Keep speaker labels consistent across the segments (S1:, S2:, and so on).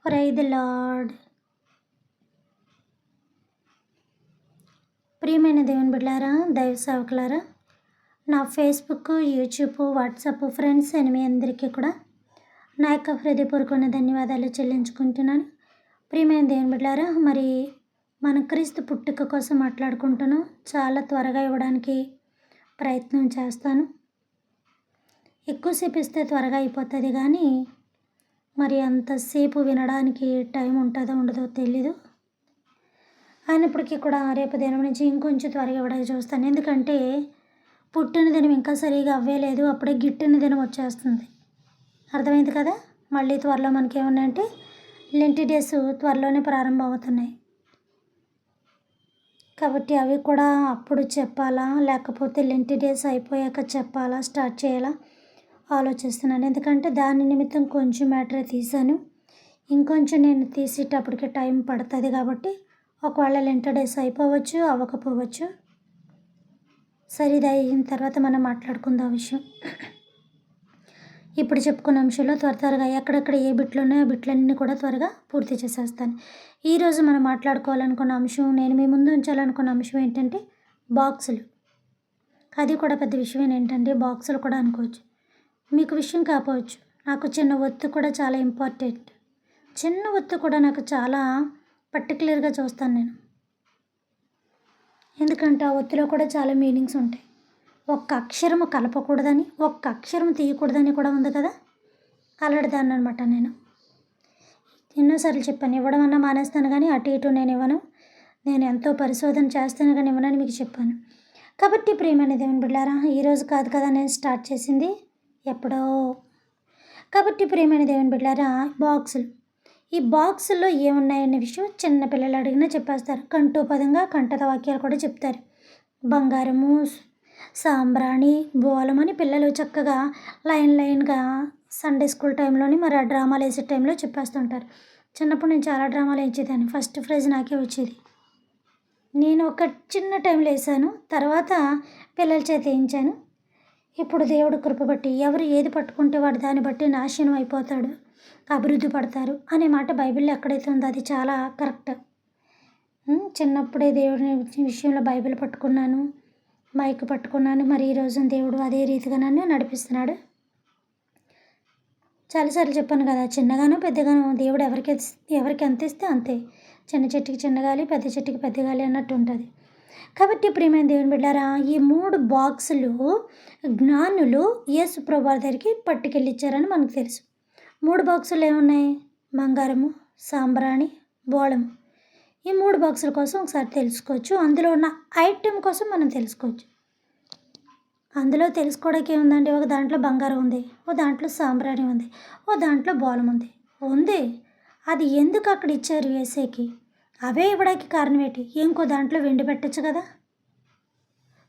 S1: Praise the lord. ప్రియమైన దేవుని బిడ్డలారా, దైవ సేవకులారా, నా ఫేస్బుక్, యూట్యూబ్, వాట్సాప్ ఫ్రెండ్స్ అని మీ అందరికీ కూడా నా యొక్క హృదయపూర్వకమైన ధన్యవాదాలు చెల్లించుకుంటున్నాను. ప్రియమైన దేవుని బిడ్డలారా, మరి మన క్రీస్తు పుట్టుక కోసం మాట్లాడుకుంటున్నాం. చాలా త్వరగా ఇవ్వడానికి ప్రయత్నం చేస్తాను. ఎక్కువసేపు ఇస్తే త్వరగా అయిపోతుంది, కానీ మరి అంతసేపు వినడానికి టైం ఉంటుందో ఉండదో తెలీదు. అయినప్పటికీ కూడా రేపు దినం నుంచి ఇంకొంచెం త్వరగా ఇవ్వడానికి చూస్తాను. ఎందుకంటే పుట్టిన దినం ఇంకా సరిగా అవ్వేలేదు, అప్పుడే గిట్టిన దినం వచ్చేస్తుంది. అర్థమైంది కదా. మళ్ళీ త్వరలో మనకి ఏమన్నాయంటే లెంటి డేస్ త్వరలోనే ప్రారంభం అవుతున్నాయి. కాబట్టి అవి కూడా అప్పుడు చెప్పాలా, లేకపోతే లెంటి డేస్ అయిపోయాక చెప్పాలా, స్టార్ట్ చేయాలా ఆలోచిస్తున్నాను. ఎందుకంటే దాని నిమిత్తం కొంచెం మ్యాటరే తీశాను. ఇంకొంచెం నేను తీసేటప్పటికి టైం పడుతుంది. కాబట్టి ఒకవేళ లెంటి డేస్ అయిపోవచ్చు, అవ్వకపోవచ్చు. సరే, ఇది అయిన తర్వాత మనం మాట్లాడుకుందాం విషయం. ఇప్పుడు చెప్పుకున్న అంశంలో త్వరగా ఎక్కడెక్కడ ఏ బిట్లు ఉన్నాయో ఆ బిట్లన్నీ కూడా త్వరగా పూర్తి చేసేస్తాను. ఈరోజు మనం మాట్లాడుకోవాలనుకున్న అంశం, నేను మీ ముందు ఉంచాలనుకున్న అంశం ఏంటంటే బాక్సులు. అది కూడా పెద్ద విషయం ఏంటంటే బాక్సులు కూడా అనుకోవచ్చు. మీకు విషయం కాకపోవచ్చు, నాకు చిన్న ఒత్తు కూడా చాలా ఇంపార్టెంట్. చిన్న ఒత్తు కూడా నాకు చాలా పర్టికులర్గా చూస్తాను నేను. ఎందుకంటే ఆ ఒత్తులో కూడా చాలా మీనింగ్స్ ఉంటాయి. ఒక్క అక్షరము కలపకూడదని, ఒక్క అక్షరం తీయకూడదని కూడా ఉంది కదా. అలాంటిదాన్ని అనమాట నేను. ఎన్నోసార్లు చెప్పాను, ఇవ్వడం అన్నా మానేస్తాను, కానీ అటు ఇటు నేను ఇవ్వను. నేను ఎంతో పరిశోధన చేస్తాను కానీ ఇవ్వనని మీకు చెప్పాను. కాబట్టి ప్రియమైన దేవుని బిడ్డలారా, ఈరోజు కాదు కదా నేను స్టార్ట్ చేసింది, ఎప్పుడో. కాబట్టి ప్రియమైన దేవుని బిడ్డలారా, బాక్సులు. ఈ బాక్సుల్లో ఏమున్నాయనే విషయం చిన్నపిల్లలు అడిగినా చెప్పేస్తారు. కంఠోపదంగా కంఠత వాక్యాలు కూడా చెప్తారు. బంగారము, సాంబ్రాణి, బోలం అని పిల్లలు చక్కగా లైన్గా సండే స్కూల్ టైంలోని మరి ఆ డ్రామాలు వేసే టైంలో చెప్పేస్తుంటారు. చిన్నప్పుడు నేను చాలా డ్రామాలు వేయించేదాన్ని. ఫస్ట్ ప్రైజ్ నాకే వచ్చేది. నేను ఒక చిన్న టైంలో వేసాను, తర్వాత పిల్లల చేత వేయించాను. ఇప్పుడు దేవుడు కృప బట్టి ఎవరు ఏది పట్టుకుంటే వాడు దాన్ని బట్టి నాశనం అయిపోతాడు, అభివృద్ధి పడతారు అనే మాట బైబిల్లో ఎక్కడైతే ఉందో అది చాలా కరెక్ట్. చిన్నప్పుడే దేవుడి విషయంలో బైబిల్ పట్టుకున్నాను, మైక్ పట్టుకున్నాను. మరి ఈరోజు దేవుడు అదే రీతిగా నన్ను నడిపిస్తున్నాడు. చాలాసార్లు చెప్పాను కదా, చిన్నగానో పెద్దగానో దేవుడు ఎవరికి ఎంత ఇస్తే అంతే. చిన్న చెట్టుకి చిన్న గాలి, పెద్ద చెట్టుకి పెద్ద గాలి అన్నట్టు ఉంటుంది. కాబట్టి ప్రియమైన దేవుని బిడ్డారా, ఈ 3 బాక్సులు జ్ఞానులు యేసు ప్రభువారి దగ్గరికి పట్టుకెళ్ళిచ్చారని మనకు తెలుసు. 3 బాక్సులు ఏమున్నాయి? బంగారము, సాంబ్రాణి, బోళము. ఈ 3 బాక్సుల కోసం ఒకసారి తెలుసుకోవచ్చు. అందులో ఉన్న ఐటెం కోసం మనం తెలుసుకోవచ్చు. అందులో తెలుసుకోవడానికి ఏముందండి, ఒక దాంట్లో బంగారం ఉంది, ఓ దాంట్లో సాంబ్రాణి ఉంది, ఓ దాంట్లో బోళం ఉంది. అది ఎందుకు అక్కడ ఇచ్చారు యేసేకి? అవే ఇవ్వడానికి కారణం ఏంటి? ఇంకో దాంట్లో వెండి పెట్టచ్చు కదా,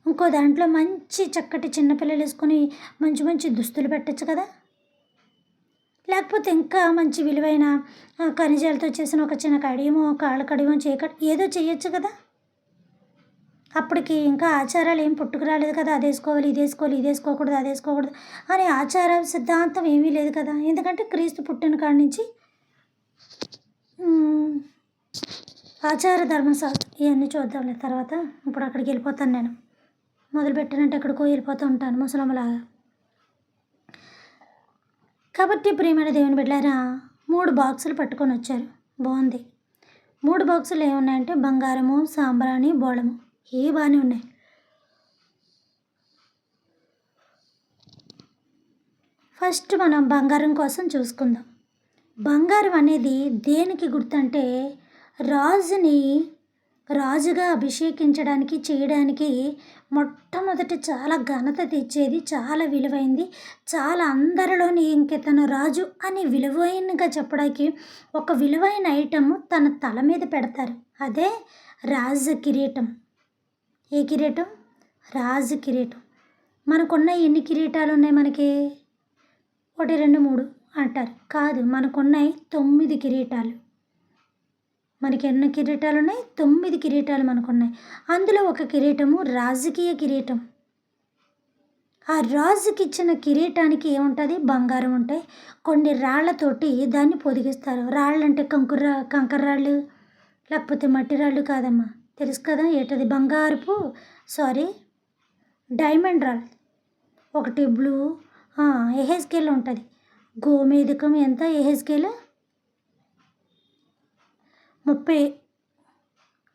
S1: ఇంకో దాంట్లో మంచి చక్కటి చిన్నపిల్లలు వేసుకొని మంచి మంచి దుస్తులు పెట్టచ్చు కదా, లేకపోతే ఇంకా మంచి విలువైన ఖనిజాలతో చేసిన ఒక చిన్న కడియమో, కాళ్ళ కడియమో, ఏదో చేయొచ్చు కదా. అప్పటికి ఇంకా ఆచారాలు ఏం పుట్టుకురాలేదు కదా, అది వేసుకోవాలి, ఇది వేసుకోవాలి, ఇది వేసుకోకూడదు, అది వేసుకోకూడదు అనే ఆచార సిద్ధాంతం ఏమీ లేదు కదా. ఎందుకంటే క్రీస్తు పుట్టిన కాడి నుంచి ఆచార ధర్మశాస్త్రం ఇవన్నీ చూద్దాంలే తర్వాత. ఇప్పుడు అక్కడికి వెళ్ళిపోతాను నేను. మొదలుపెట్టానంటే ఎక్కడికో వెళ్ళిపోతూ ఉంటాను ముసలమ్మలాగా. కాబట్టి ప్రియమైన దేవుని బిడ్డలారా, 3 బాక్సులు పట్టుకొని వచ్చారు. బాగుంది. 3 బాక్సులు ఏమున్నాయంటే బంగారము, సాంబ్రాణి, బోళము. బాగానే ఉన్నాయి. ఫస్ట్ మనం బంగారం కోసం చూసుకుందాం. బంగారం అనేది దేనికి గుర్తంటే రాజుగా అభిషేకించడానికి, చేయడానికి మొట్టమొదటి చాలా ఘనత తెచ్చేది, చాలా విలువైంది, చాలా అందరిలోని ఇంకెతను రాజు అని విలువైనగా చెప్పడానికి ఒక విలువైన ఐటమ్ తన తల మీద పెడతారు. అదే రాజ కిరీటం. ఏ కిరీటం? రాజు కిరీటం. మనకున్న ఎన్ని కిరీటాలు ఉన్నాయి? మనకి 1, 2, 3 అంటారు. కాదు, మనకున్నాయి 9 కిరీటాలు. మనకి ఎన్ని కిరీటాలు ఉన్నాయి? 9 కిరీటాలు మనకున్నాయి. అందులో ఒక కిరీటము రాజకీయ కిరీటం. ఆ రాజుకి ఇచ్చిన కిరీటానికి ఏముంటుంది? బంగారం ఉంటాయి. కొన్ని రాళ్ళతోటి దాన్ని పొదిగిస్తారు. రాళ్ళంటే కంకర రాళ్ళు, లేకపోతే మట్టి రాళ్ళు కాదమ్మా. తెలుసు కదా ఏంటది? సారీ డైమండ్ రాళ్ళు. ఒకటి బ్లూ, ఎహెజ్కేల్ ఉంటుంది. గోమేధికం ఎంత? ఎహెజ్కేల్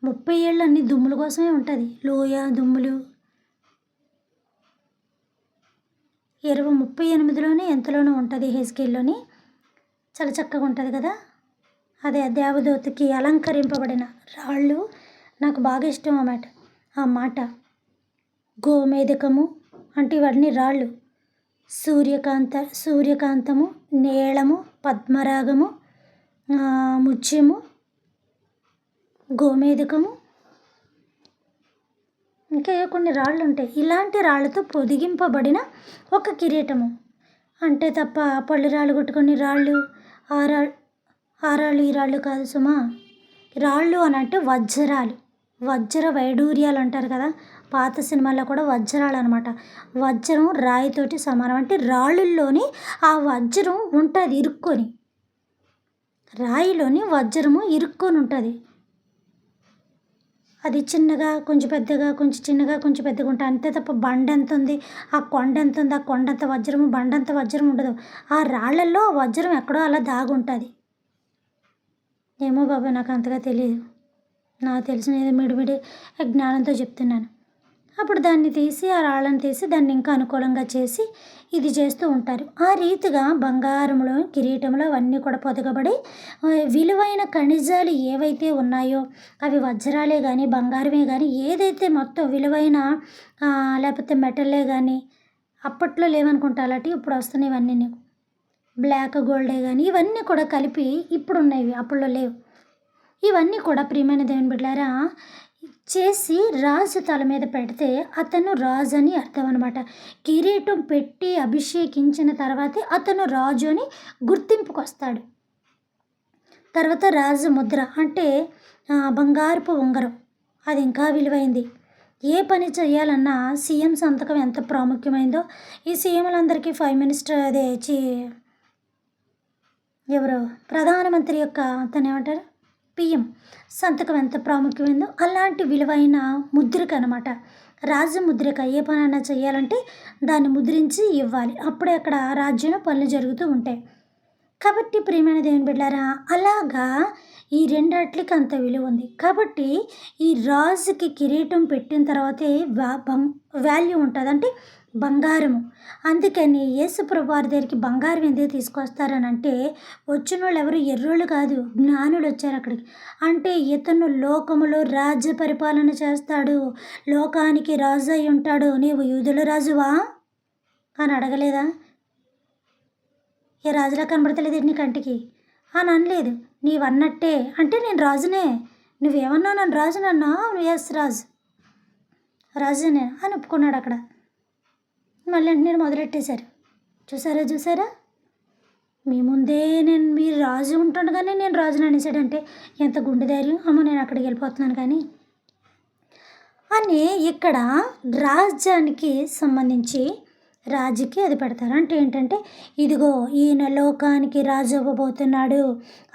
S1: 30 ఏళ్ళు అన్ని దుమ్ముల కోసమే ఉంటుంది. లోయ దుమ్ములు 38లోనే ఎంతలోనూ ఉంటుంది. ఎహెజ్కేల్లోని చాలా చక్కగా ఉంటుంది కదా. అదే దేవదూతకి అలంకరింపబడిన రాళ్ళు నాకు బాగా ఇష్టం అన్నమాట. ఆ మాట గోమేధికము అంటే ఇవన్నీ రాళ్ళు. సూర్యకాంతము, నీలము, పద్మరాగము, ముత్యము, గోమేధికము, ఇంకా కొన్ని రాళ్ళు ఉంటాయి. ఇలాంటి రాళ్ళతో పొదిగింపబడిన ఒక కిరీటము అంటే తప్ప పళ్ళు రాళ్ళు కొట్టుకొని రాళ్ళు ఆ రాళ్ళు ఈ రాళ్ళు కాదు సుమా. రాళ్ళు అని అంటే వజ్ర వైడూర్యాలు అంటారు కదా. పాత సినిమాల్లో కూడా వజ్రాలు అనమాట. వజ్రం రాయితోటి సమానం. అంటే రాళ్ళల్లోని ఆ వజ్రం ఉంటుంది ఇరుక్కొని. రాయిలోని వజ్రము ఇరుక్కొని ఉంటుంది. అది చిన్నగా కొంచెం పెద్దగా, కొంచెం చిన్నగా కొంచెం పెద్దగా ఉంటుంది. అంతే తప్ప బండ ఎంత ఉంది, ఆ కొండ ఎంత ఉంది, ఆ కొండంత వజ్రము బండంత వజ్రం ఉండదు. ఆ రాళ్ళల్లో వజ్రం ఎక్కడో అలా దాగుంటుంది. ఏమో బాబా నాకు అంతగా తెలియదు. నాకు తెలిసిన ఏదో మిడిమిడి జ్ఞానంతో చెప్తున్నాను. అప్పుడు దాన్ని తీసి ఆ రాళ్ళని తీసి దాన్ని ఇంకా అనుకూలంగా చేసి ఇది చేస్తూ ఉంటారు. ఆ రీతిగా బంగారంలో కిరీటంలో అవన్నీ కూడా పొదగబడి విలువైన ఖనిజాలు ఏవైతే ఉన్నాయో అవి వజ్రాలే కానీ బంగారమే కానీ ఏదైతే మొత్తం విలువైన లేకపోతే మెటల్లే కానీ అప్పట్లో లేవనుకుంటా అలాంటివి ఇప్పుడు వస్తున్నాయి. ఇవన్నీ బ్లాక్ గోల్డే కానీ ఇవన్నీ కూడా కలిపి ఇప్పుడు ఉన్నాయి, అప్పుల్లో లేవు. ఇవన్నీ కూడా ప్రియమైన దేవుని బిడ్డలారా చేసి రాజు తల మీద పెడితే అతను రాజు అని అర్థం అనమాట. కిరీటం పెట్టి అభిషేకించిన తర్వాతే అతను రాజు అని గుర్తింపుకు వస్తాడు. తర్వాత రాజు ముద్ర అంటే బంగారపు ఉంగరం, అది ఇంకా విలువైంది. ఏ పని చేయాలన్నా సీఎం సంతకం ఎంత ప్రాముఖ్యమైందో ఈ సీఎంలందరికీ ఎవరో ప్రధానమంత్రి యొక్క అతను ఏమంటారు పిఎం సంతకం ఎంత ప్రాముఖ్యమైందో అలాంటి విలువైన ముద్రిక అనమాట. రాజముద్రిక. ఏ పనైనా చేయాలంటే దాన్ని ముద్రించి ఇవ్వాలి. అప్పుడే అక్కడ రాజ్యంలో పనులు జరుగుతూ ఉంటాయి. కాబట్టి ప్రియమైన దేవుని బిడ్డలారా అలాగా ఈ రెండాట్లకి అంత విలువ ఉంది. కాబట్టి ఈ రాజుకి కిరీటం పెట్టిన తర్వాతే వాల్యూ ఉంటుంది, అంటే బంగారము. అందుకని యేసుప్రభు వారి దగ్గరికి బంగారం ఎందుకు తీసుకొస్తారని అంటే వచ్చిన వాళ్ళు ఎవరు ఎర్రోళ్ళు కాదు, జ్ఞానులు వచ్చారు అక్కడికి. అంటే ఇతను లోకములో రాజ్య పరిపాలన చేస్తాడు, లోకానికి రాజు అయి ఉంటాడు. నీవు యూదుల రాజువా అని అడగలేదా? ఏ రాజులా కనబడతలేదు నీ కంటికి అని అనలేదు. నీవన్నట్టే అంటే నేను రాజునే, నువ్వేమన్నావు నన్ను రాజునన్నా, ఎస్ రాజునే అని ఒప్పుకున్నాడు అక్కడ. మళ్ళీ నేను మొదలెట్టేశారు. చూసారా మీ ముందే మీరు రాజు ఉంటుండగానే నేను రాజుని అనేసాడంటే ఎంత గుండె ధైర్యం. అమ్మో నేను అక్కడికి వెళ్ళిపోతున్నాను కానీ అని ఇక్కడ రాజ్యానికి సంబంధించి రాజుకి అది పెడతారు. అంటే ఏంటంటే ఇదిగో ఈయన లోకానికి రాజు అవ్వబోతున్నాడు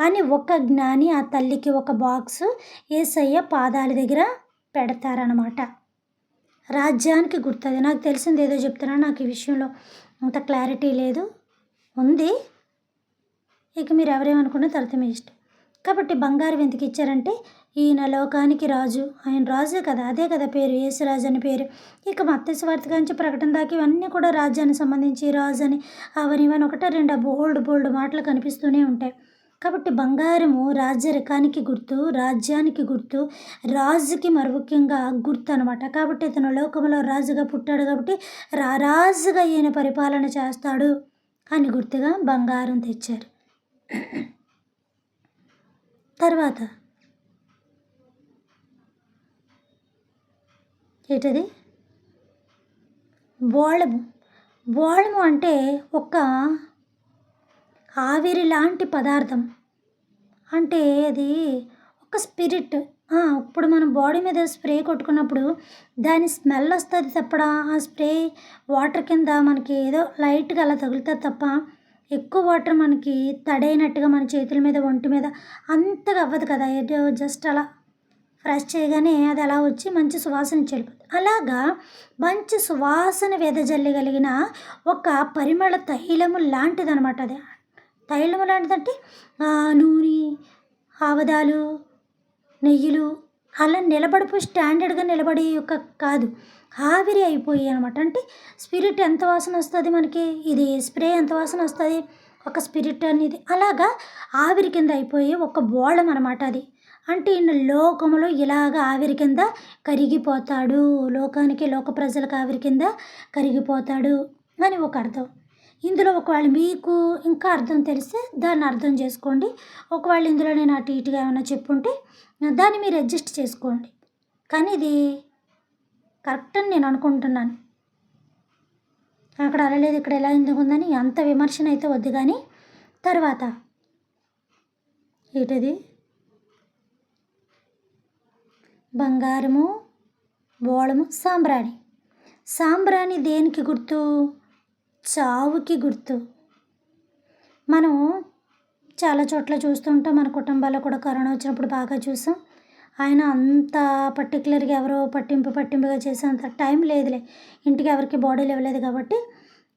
S1: అని ఒక జ్ఞాని ఆ తల్లికి ఒక బాక్సు యేసయ్య పాదాల దగ్గర పెడతారనమాట. రాజ్యానికి గుర్తుంది. నాకు తెలిసింది ఏదో చెప్తున్నాను, నాకు ఈ విషయంలో అంత క్లారిటీ లేదు, ఉంది. ఇక మీరు ఎవరేమనుకున్న తర్వాత మీ ఇష్టం. కాబట్టి బంగారం ఎందుకు ఇచ్చారంటే ఈయన లోకానికి రాజు, ఆయన రాజే కదా, అదే కదా పేరు, యేసురాజు అని పేరు. ఇక మత్తయి సువార్త కాంచి ప్రకటన దాకా ఇవన్నీ కూడా రాజ్యానికి సంబంధించి రాజు అని అవనివని ఒకటో రెండో బోల్డ్ మాటలు కనిపిస్తూనే ఉంటాయి. కాబట్టి బంగారము రాజ్యరకానికి గుర్తు, రాజ్యానికి గుర్తు, రాజుకి మరి ముఖ్యంగా గుర్తు అనమాట. కాబట్టి ఇతను లోకంలో రాజుగా పుట్టాడు కాబట్టి రాజుగా ఈయన పరిపాలన చేస్తాడు అని గుర్తుగా బంగారం తెచ్చారు. తర్వాత ఏంటది బోళము అంటే ఒక ఆవిరి లాంటి పదార్థం. అంటే అది ఒక స్పిరిట్, ఇప్పుడు మనం బాడీ మీద స్ప్రే కొట్టుకున్నప్పుడు దాని స్మెల్ వస్తుంది తప్ప ఆ స్ప్రే వాటర్ కింద మనకి ఏదో లైట్గా అలా తగులుతుంది తప్ప ఎక్కువ వాటర్ మనకి తడైనట్టుగా మన చేతుల మీద ఒంటి మీద అంతగా అవ్వదు కదా. ఏదో జస్ట్ అలా ఫ్రెష్ చేయగానే అది అలా వచ్చి మంచి సువాసన చెల్లిపోతుంది. అలాగా మంచి సువాసన వెదజల్లగలిగిన ఒక పరిమళ తైలము లాంటిదనమాట అది. తైలము లాంటిదంటే నూనె, ఆవదాలు, నెయ్యిలు అలా నిలబడిపోయి స్టాండర్డ్గా నిలబడి యొక్క కాదు, ఆవిరి అయిపోయి అనమాట. అంటే స్పిరిట్ ఎంత వాసన వస్తుంది మనకి, ఇది స్ప్రే ఎంత వాసన వస్తుంది, ఒక స్పిరిట్ అనేది అలాగా ఆవిరి కింద అయిపోయి ఒక బోళం అనమాట అది. అంటే ఈయన లోకములో ఇలాగ ఆవిరి కింద కరిగిపోతాడు, లోకానికి లోక ప్రజలకు ఆవిరి కింద కరిగిపోతాడు అని ఒక అర్థం. ఇందులో ఒకవేళ మీకు ఇంకా అర్థం తెలిస్తే దాన్ని అర్థం చేసుకోండి. ఒకవేళ ఇందులో నేను అటు ఇటుగా ఏమైనా చెప్పుంటే దాన్ని మీరు అడ్జస్ట్ చేసుకోండి. కానీ ఇది కరెక్ట్ అని నేను అనుకుంటున్నాను. అక్కడ అలా లేదు, ఇక్కడ ఎలా ఎందుకు ఉందని అంత విమర్శన అయితే వద్దు. కానీ తర్వాత ఏంటది, బంగారము, బోళము, సాంబ్రాణి. సాంబ్రాణి దేనికి గుర్తు? చావుకి గుర్తు. మనం చాలా చోట్ల చూస్తుంటాం, మన కుటుంబాల్లో కూడా కరోనా వచ్చినప్పుడు బాగా చూసాం. ఆయన అంత పర్టికులర్గా ఎవరో పట్టింపుగా చేసేంత టైం లేదులే, ఇంటికి ఎవరికి బాడీలు ఇవ్వలేదు కాబట్టి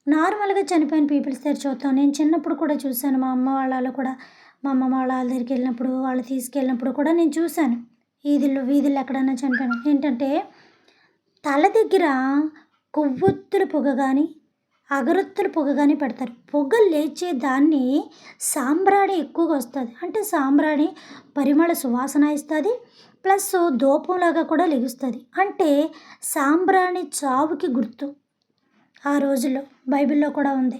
S1: నార్మల్గా చనిపోయిన పీపుల్స్ దగ్గర చూస్తాం. నేను చిన్నప్పుడు కూడా చూశాను, మా అమ్మ వాళ్ళలో కూడా, మా అమ్మమ్మ వాళ్ళ దగ్గరికి వెళ్ళినప్పుడు, వాళ్ళు తీసుకెళ్ళినప్పుడు కూడా నేను చూశాను. వీధుల్లో ఎక్కడైనా చనిపోయిన ఏంటంటే తల దగ్గర కొవ్వొత్తుల పొగ కానీ అగరొత్తుల పొగ కానీ పెడతారు. పొగ లేచే దాన్ని సాంబ్రాణి ఎక్కువగా వస్తుంది. అంటే సాంబ్రాణి పరిమళ సువాసన ఇస్తుంది, ప్లస్ ధూపంలాగా కూడా లెగుస్తుంది. అంటే సాంబ్రాణి చావుకి గుర్తు. ఆ రోజుల్లో బైబిల్లో కూడా ఉంది.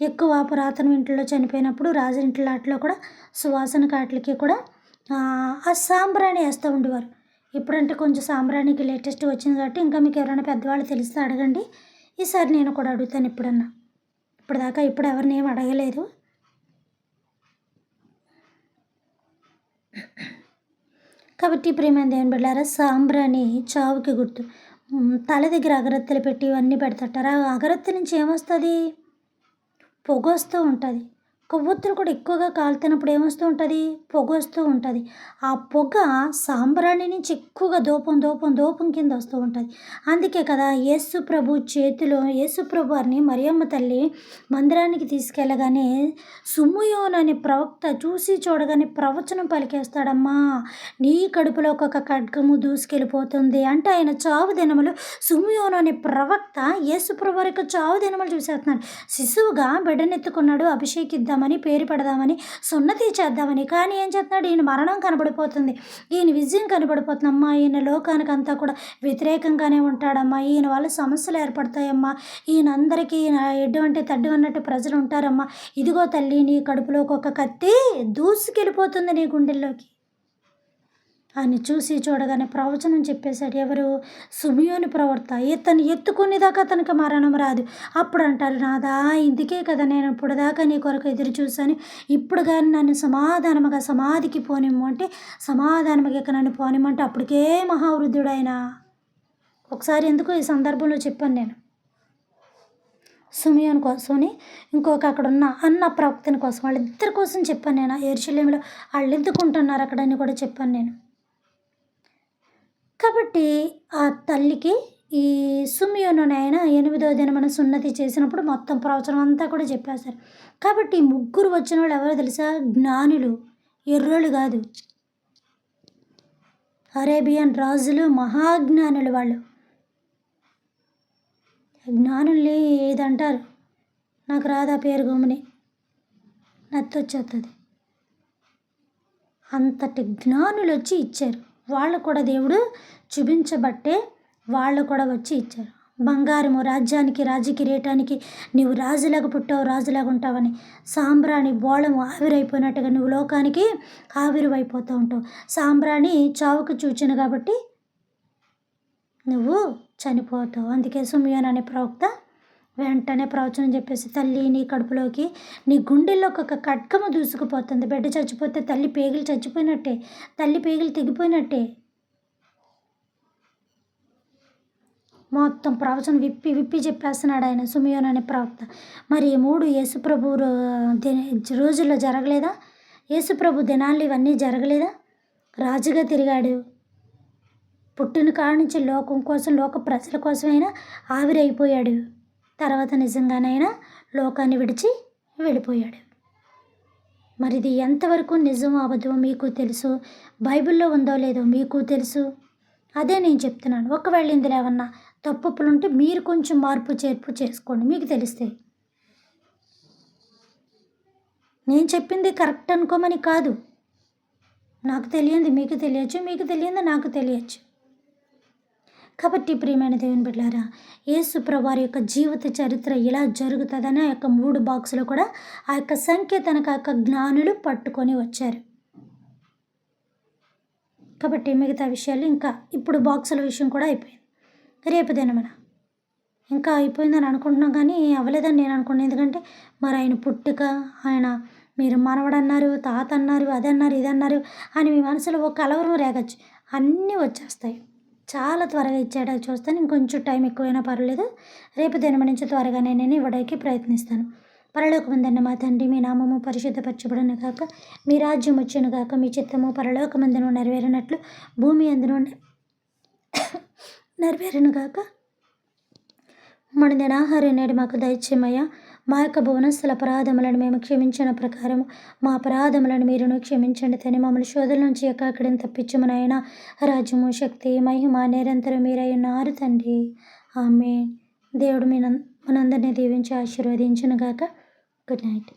S1: ఎక్కువ పురాతన ఇంట్లో చనిపోయినప్పుడు రాజు ఇంట్లో వాటిలో కూడా సువాసన కాట్లకి కూడా ఆ సాంబ్రాణి వేస్తూ ఉండేవారు. ఇప్పుడంటే కొంచెం సాంబ్రాణికి లేటెస్ట్ వచ్చింది కాబట్టి ఇంకా మీకు ఎవరైనా పెద్దవాళ్ళు తెలిస్తే అడగండి. ఈసారి నేను కూడా అడుగుతాను ఎప్పుడన్నా. ఇప్పటిదాకా ఎవరిని ఏం అడగలేదు. కాబట్టి ప్రియమైన దేవుని బిడ్డలారా, సాంబ్రాణి చావుకి గుర్తు. తల దగ్గర అగరత్తులు పెట్టి ఇవన్నీ పెడతారు. ఆ అగరత్తి నుంచి ఏమొస్తుంది? పొగ వస్తూ ఉంటుంది. కొవ్వొత్తులు కూడా ఎక్కువగా కాలుతున్నప్పుడు ఏమొస్తూ ఉంటుంది? పొగ వస్తూ ఉంటుంది. ఆ పొగ సాంబ్రాణి నుంచి ఎక్కువగా ధూపం కింద వస్తూ ఉంటుంది. అందుకే కదా యేసుప్రభు చేతిలో యేసుప్రభు వారిని మరియమ్మ తల్లి మందిరానికి తీసుకెళ్ళగానే సుమయోను అనే ప్రవక్త చూసి చూడగానే ప్రవచనం పలికేస్తాడమ్మా, నీ కడుపులో ఒక ఖడ్గము దూసుకెళ్ళిపోతుంది అంటే ఆయన చావు దినములు. సుమయోను అనే ప్రవక్త యేసుప్రభు వారి యొక్క చావు దినములు చూసేస్తున్నాడు. శిశువుగా బిడ్డనెత్తుకున్నాడు, అభిషేకిద్దామని, పేరు పెడదామని, సున్నతి చేద్దామని. కానీ ఏం చేస్తున్నాడు? ఈయన మరణం కనబడిపోతుంది, ఈయన విజయం కనబడిపోతుంది. అమ్మా, ఈయన లోకానికి అంతా కూడా వ్యతిరేకంగానే ఉంటాడమ్మా, ఈయన వల్ల సమస్యలు ఏర్పడతాయమ్మా, ఈయన అందరికీ ఎటువంటి తడ్డు అన్నట్టు ప్రజలు ఉంటారమ్మా. ఇదిగో తల్లి, నీ కడుపులోకి ఒక కత్తి దూసుకెళ్ళిపోతుంది నీ గుండెల్లోకి అని చూసి చూడగానే ప్రవచనం చెప్పేశాడు. ఎవరు? సుమయోని ప్రవర్త. ఇతను ఎత్తుకునేదాకా అతనికి మరణం రాదు. అప్పుడు అంటారు, నాదా ఇందుకే కదా నేను ఇప్పుడు దాకా నీ కొరకు ఎదురు చూశాను, ఇప్పుడు కానీ నన్ను సమాధానముగా సమాధికి పోనిమ్ము అంటే సమాధానముగా ఇక నన్ను పోనిమ్మంటే అప్పటికే మహావృద్ధుడైన. ఒకసారి ఎందుకు ఈ సందర్భంలో చెప్పాను నేను, సుమయోని కోసమని, ఇంకొక అక్కడ ఉన్న అన్న ప్రవక్తని కోసం, వాళ్ళిద్దరి కోసం చెప్పాను నేను. యెరూషలేములో వాళ్ళు ఎందుకుంటున్నారు అక్కడని కూడా చెప్పాను నేను. కాబట్టి ఆ తల్లికి ఈ సుమయోను ఆయన 8వ దినమున సున్నతి చేసినప్పుడు మొత్తం ప్రవచనం అంతా కూడా చెప్పేశారు. కాబట్టి ముగ్గురు వచ్చిన వాళ్ళు ఎవరో తెలుసా? జ్ఞానులు, ఎర్రోళ్ళు కాదు, అరేబియన్ రాజులు, మహాజ్ఞానులు వాళ్ళు. జ్ఞానుల్ని ఏదంటారు, నాకు రాదా పేరు గమ్ముని నత్తొచ్చేస్తుంది. అంతటి జ్ఞానులు వచ్చి ఇచ్చారు. వాళ్ళు కూడా దేవుడు చూపించబట్టే వాళ్ళు కూడా వచ్చి ఇచ్చారు. బంగారము రాజ్యానికి, రాజకిరీటానికి నీవు రాజులాగా పుట్టావు, రాజులాగా ఉంటావని. సాంబ్రాణి బోళము ఆవిరైపోయినట్టుగా నువ్వు లోకానికి ఆవిరివైపోతూ ఉంటావు. సాంబ్రాణి చావుకు చూచిన కాబట్టి నువ్వు చనిపోతావు. అందుకే సుమయోను అనే ప్రవక్త వెంటనే ప్రవచనం చెప్పేసి, తల్లి నీ కడుపులోకి, నీ గుండెల్లోకి ఒక ఖడ్గము దూసుకుపోతుంది. బిడ్డ చచ్చిపోతే తల్లి పేగులు చచ్చిపోయినట్టే, తల్లి పేగులు తెగిపోయినట్టే. మొత్తం ప్రవచనం విప్పి విప్పి చెప్పేస్తున్నాడు ఆయన, సిమియోను అనే ప్రవక్త. మరి ఈ 3 యేసుప్రభు రోజుల్లో జరగలేదా? యేసుప్రభు దినాల్లో ఇవన్నీ జరగలేదా? రాజుగా తిరిగాడు. పుట్టిన కాడ నుంచి లోకం కోసం, లోక ప్రజల కోసమైనా ఆవిరైపోయాడు. తర్వాత నిజంగానైనా లోకాన్ని విడిచి వెళ్ళిపోయాడు. మరి ఇది ఎంతవరకు నిజమో అబద్ధమో మీకు తెలుసు. బైబిల్లో ఉందో లేదో మీకు తెలుసు. అదే నేను చెప్తున్నాను. ఒకవేళ ఇందులో ఏమన్నా తప్పులు ఉంటే మీరు కొంచెం మార్పు చేర్పు చేసుకోండి, మీకు తెలిస్తే. నేను చెప్పింది కరెక్ట్ అనుకోమని కాదు. నాకు తెలియంది మీకు తెలియచ్చు, మీకు తెలియంది నాకు తెలియచ్చు. కాబట్టి ప్రియమైన దేవుని బిడ్డలారా, యేసు ప్రభువారి యొక్క జీవిత చరిత్ర ఇలా జరుగుతుందని ఆ యొక్క 3 బాక్సులు కూడా ఆ యొక్క సంకేతానికి ఆ యొక్క జ్ఞానులు పట్టుకొని వచ్చారు. కాబట్టి మిగతా విషయాలు ఇంకా ఇప్పుడు బాక్సుల విషయం కూడా అయిపోయింది. రేపు దినమన ఇంకా అయిపోయిందని అనుకుంటున్నాం, కానీ అవ్వలేదని నేను అనుకున్నాను. ఎందుకంటే మరి ఆయన పుట్టుక, ఆయన మీరు మనవడన్నారు, తాత అన్నారు, అదన్నారు, ఇదన్నారు అని మీ మనసులో ఒక కలవరం రేగచ్చు. అన్నీ వచ్చేస్తాయి. చాలా త్వరగా ఇచ్చాడు. అది చూస్తాను. ఇంకొంచెం టైం ఎక్కువైనా పర్వాలేదు. రేపు దినం నుంచి త్వరగానే నేను ఇవ్వడానికి ప్రయత్నిస్తాను. పరలోకమందున్న మా తండ్రి, మీ నామము పరిశుద్ధపరచబడును గాక, మీ రాజ్యం వచ్చును గాక, మీ చిత్తము పరలోకమందును నెరవేరినట్లు భూమి అందును నెరవేరును గాక. మన దినాహారం నేడు మాకు దయచేయమయ్యా. మా యొక్క భువనస్థల అపరాధములను మేము క్షమించిన ప్రకారము మా అపరాధములను మీరును క్షమించండి తని. మమ్మల్ని శోధన నుంచి ఎక్కడిని తప్పించమనైనా రాజ్యము, శక్తి, మహిమ నిరంతరం మీరై ఉన్నారు తండ్రి. ఆమేన్. దేవుడు మనందరినీ దీవించి ఆశీర్వదించును గాక. Good night.